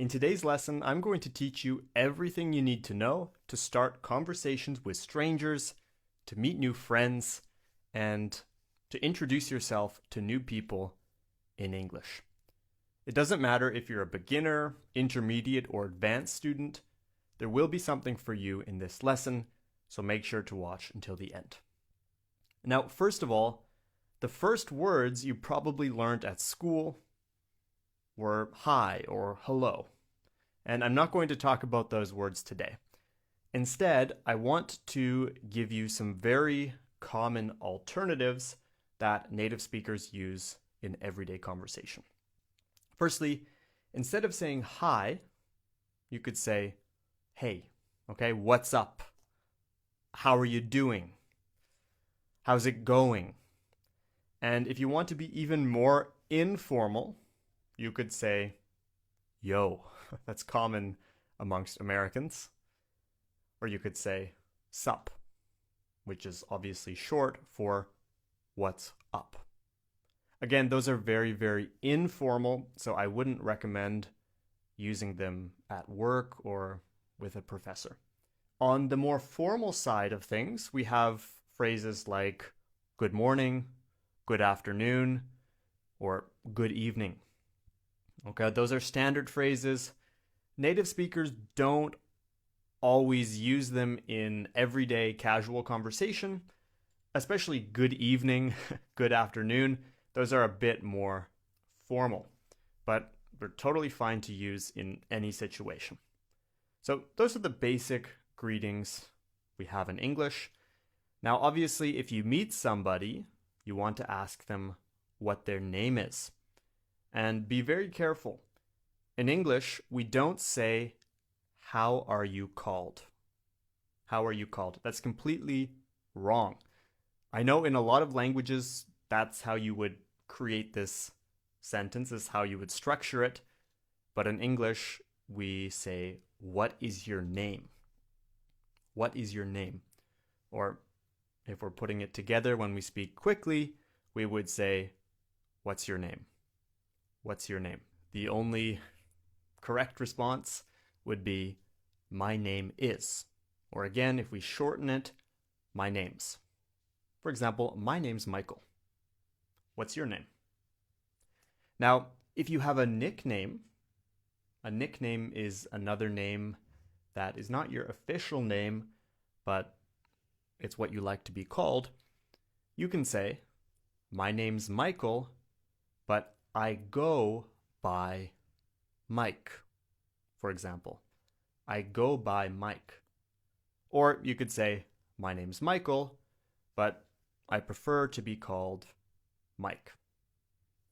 In today's lesson, I'm going to teach you everything you need to know to start conversations with strangers, to meet new friends, and to introduce yourself to new people in English. It doesn't matter if you're a beginner, intermediate, or advanced student, there will be something for you in this lesson, so make sure to watch until the end. Now, first of all, the first words you probably learned at school were hi or hello. And I'm not going to talk about those words today. Instead, I want to give you some very common alternatives that native speakers use in everyday conversation. Firstly, instead of saying hi, you could say, hey, okay, what's up? How are you doing? How's it going? And if you want to be even more informal, you could say, yo. That's common amongst Americans. Or you could say, sup, which is obviously short for what's up. Again, those are very, very informal, so I wouldn't recommend using them at work or with a professor. On the more formal side of things, we have phrases like good morning, good afternoon, or good evening. Okay, those are standard phrases. Native speakers don't always use them in everyday casual conversation, especially good evening, good afternoon. Those are a bit more formal, but they're totally fine to use in any situation. So those are the basic greetings we have in English. Now, obviously, if you meet somebody, you want to ask them what their name is. And be very careful. In English, we don't say, how are you called? How are you called? That's completely wrong. I know in a lot of languages, that's how you would create this sentence, is how you would structure it. But in English, we say, what is your name? What is your name? Or if we're putting it together when we speak quickly, we would say, what's your name? What's your name? The only correct response would be, my name is. Or again, if we shorten it, my name's. For example, my name's Michael. What's your name? Now, if you have a nickname is another name that is not your official name, but it's what you like to be called. You can say, my name's Michael, but I go by Mike, for example. I go by Mike. Or you could say, my name's Michael, but I prefer to be called Mike.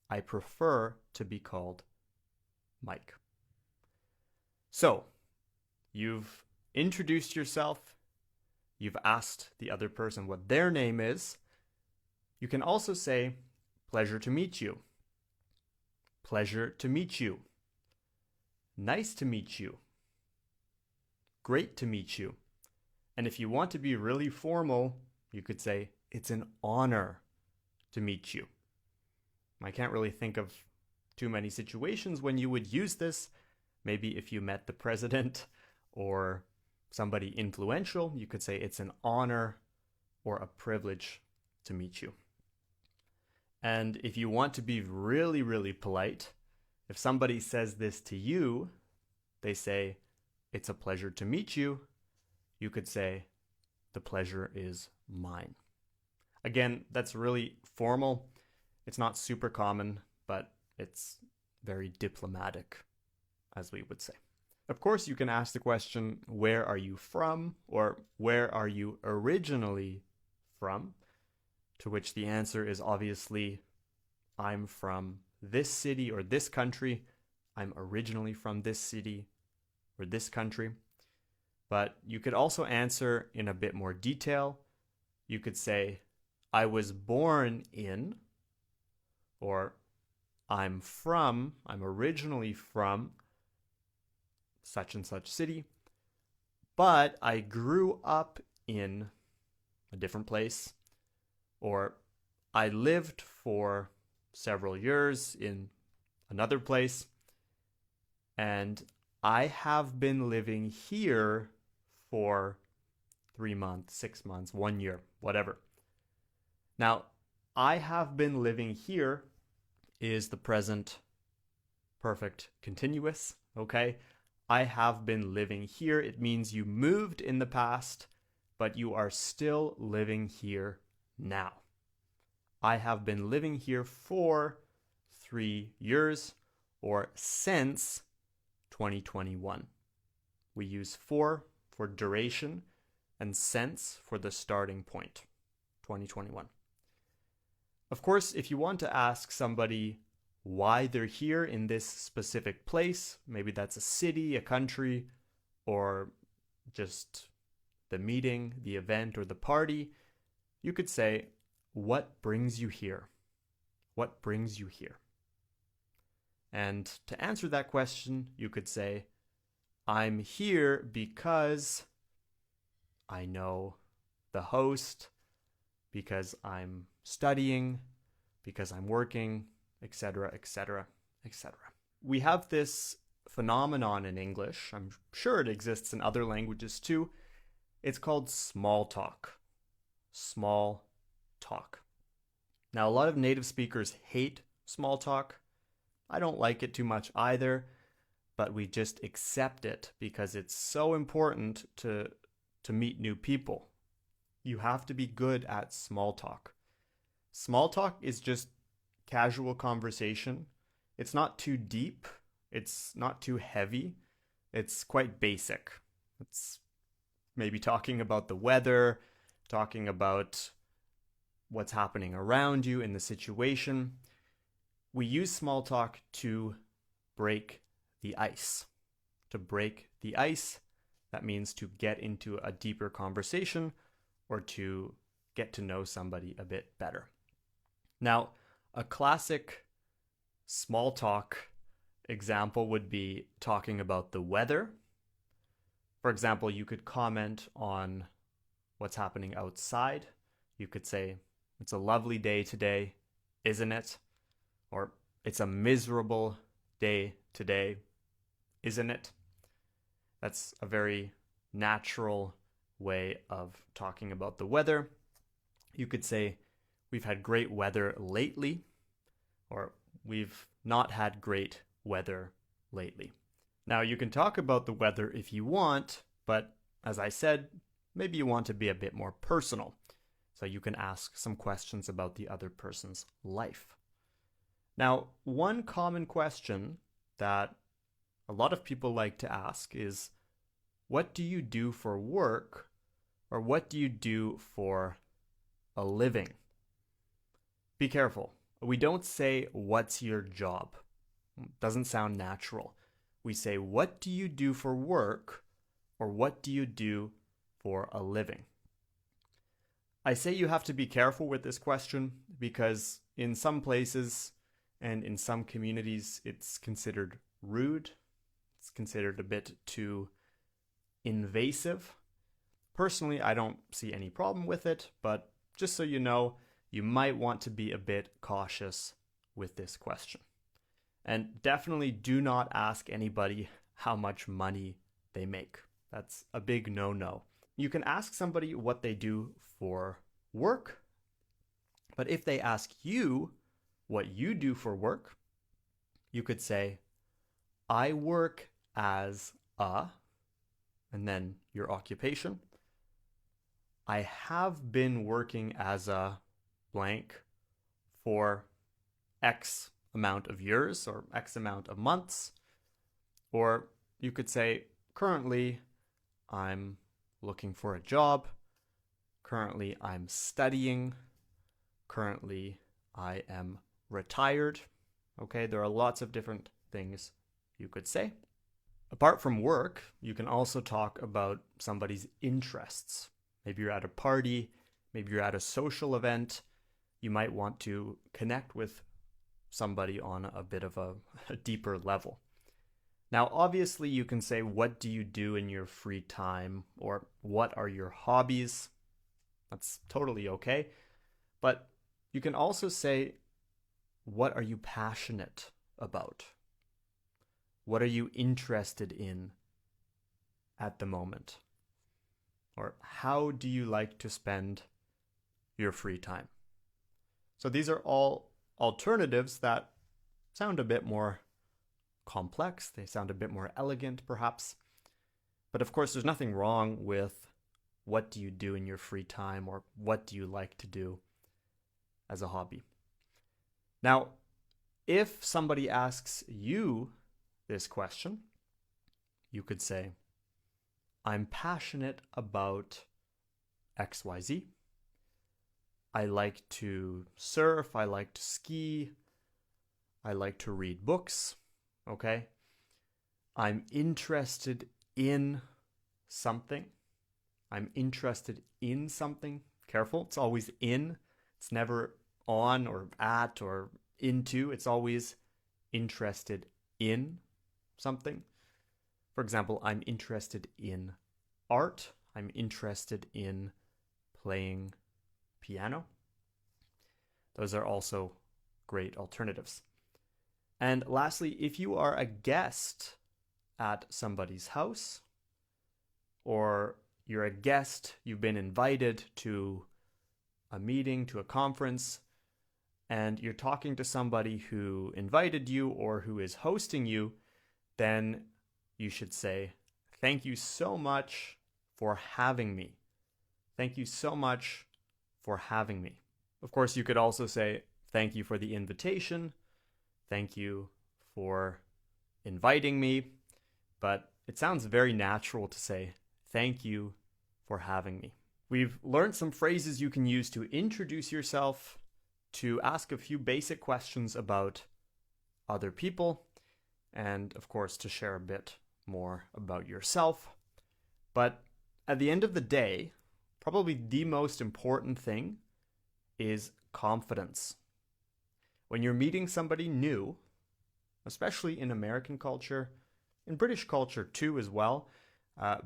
I prefer to be called Mike. So, you've introduced yourself. You've asked the other person what their name is. You can also say, pleasure to meet you. Pleasure to meet you. Nice to meet you. Great to meet you. And if you want to be really formal, you could say, it's an honor to meet you. I can't really think of too many situations when you would use this. Maybe if you met the president or somebody influential, you could say it's an honor or a privilege to meet you. And if you want to be really, really polite, if somebody says this to you, they say, it's a pleasure to meet you. You could say, the pleasure is mine. Again, that's really formal. It's not super common, but it's very diplomatic, as we would say. Of course, you can ask the question, where are you from? Or where are you originally from? To which the answer is obviously, I'm from this city or this country. I'm originally from this city or this country. But you could also answer in a bit more detail. You could say, I was born in, or I'm originally from such and such city, but I grew up in a different place, or I lived for several years in another place, and I have been living here for 3 months, 6 months, 1 year, whatever. Now, I have been living here is the present perfect continuous, okay? I have been living here. It means you moved in the past, but you are still living here now. I have been living here for 3 years or since 2021. We use for duration and since for the starting point, 2021. Of course, if you want to ask somebody why they're here in this specific place, maybe that's a city, a country, or just the meeting, the event, or the party, you could say, what brings you here? What brings you here? And to answer that question, you could say, I'm here because I know the host, because I'm studying, because I'm working, etc., etc., etc. We have this phenomenon in English. I'm sure it exists in other languages too. It's called small talk. Small talk. Now, a lot of native speakers hate small talk. I don't like it too much either, but we just accept it because it's so important to meet new people. You have to be good at small talk. Small talk is just casual conversation. It's not too deep. It's not too heavy. It's quite basic. It's maybe talking about the weather, talking about what's happening around you in the situation. We use small talk to break the ice. To break the ice, that means to get into a deeper conversation or to get to know somebody a bit better. Now, a classic small talk example would be talking about the weather. For example, you could comment on what's happening outside. You could say, it's a lovely day today, isn't it? Or it's a miserable day today, isn't it? That's a very natural way of talking about the weather. You could say, we've had great weather lately, or we've not had great weather lately. Now, you can talk about the weather if you want, but as I said, maybe you want to be a bit more personal. So you can ask some questions about the other person's life. Now, one common question that a lot of people like to ask is, what do you do for work? Or what do you do for a living? Be careful. We don't say, what's your job? It doesn't sound natural. We say, what do you do for work? Or what do you do for a living? I say you have to be careful with this question because in some places and in some communities, it's considered rude. It's considered a bit too invasive. Personally, I don't see any problem with it, but just so you know, you might want to be a bit cautious with this question. And definitely do not ask anybody how much money they make. That's a big no-no. You can ask somebody what they do for work, but if they ask you what you do for work, you could say, I work as a, and then your occupation. I have been working as a blank for X amount of years or X amount of months. Or you could say, currently, I'm looking for a job. Currently, I'm studying. Currently, I am retired. Okay, there are lots of different things you could say. Apart from work, you can also talk about somebody's interests. Maybe you're at a party, maybe you're at a social event. You might want to connect with somebody on a bit of a deeper level. Now, obviously, you can say, what do you do in your free time? Or what are your hobbies? That's totally okay. But you can also say, what are you passionate about? What are you interested in at the moment? Or how do you like to spend your free time? So these are all alternatives that sound a bit more complex. They sound a bit more elegant, perhaps. But of course, there's nothing wrong with what do you do in your free time, or what do you like to do as a hobby. Now, if somebody asks you this question, you could say, I'm passionate about XYZ. I like to surf, I like to ski, I like to read books, okay? I'm interested in something. I'm interested in something. Careful, it's always in. It's never on or at or into. It's always interested in something. For example, I'm interested in art. I'm interested in playing piano. Those are also great alternatives. And lastly, if you are a guest at somebody's house, or you're a guest, you've been invited to a meeting, to a conference, and you're talking to somebody who invited you or who is hosting you, then you should say, thank you so much for having me. Thank you so much for having me. Of course, you could also say, thank you for the invitation. Thank you for inviting me. But it sounds very natural to say, thank you for having me. We've learned some phrases you can use to introduce yourself, to ask a few basic questions about other people, and of course to share a bit more about yourself. But at the end of the day, probably the most important thing is confidence. When you're meeting somebody new, especially in American culture, in British culture too as well,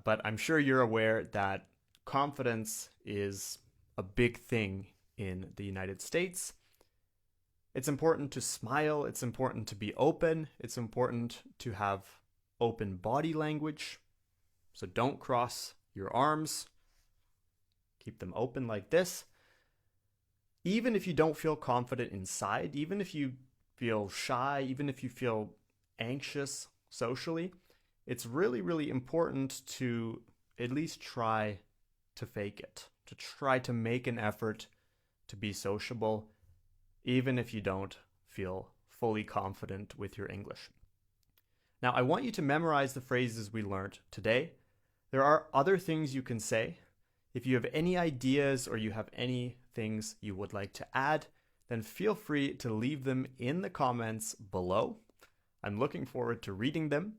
but I'm sure you're aware that confidence is a big thing in the United States. It's important to smile, it's important to be open, it's important to have open body language. So don't cross your arms, keep them open like this. Even if you don't feel confident inside, even if you feel shy, even if you feel anxious socially, it's really, really important to at least try to fake it, to try to make an effort to be sociable, even if you don't feel fully confident with your English. Now, I want you to memorize the phrases we learned today. There are other things you can say. If you have any ideas or you have any things you would like to add, then feel free to leave them in the comments below. I'm looking forward to reading them.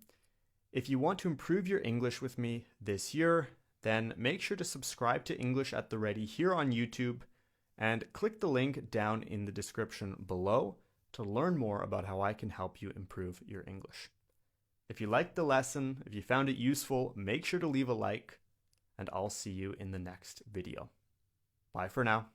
If you want to improve your English with me this year, then make sure to subscribe to English at the Ready here on YouTube and click the link down in the description below to learn more about how I can help you improve your English. If you liked the lesson, if you found it useful, make sure to leave a like, and I'll see you in the next video. Bye for now.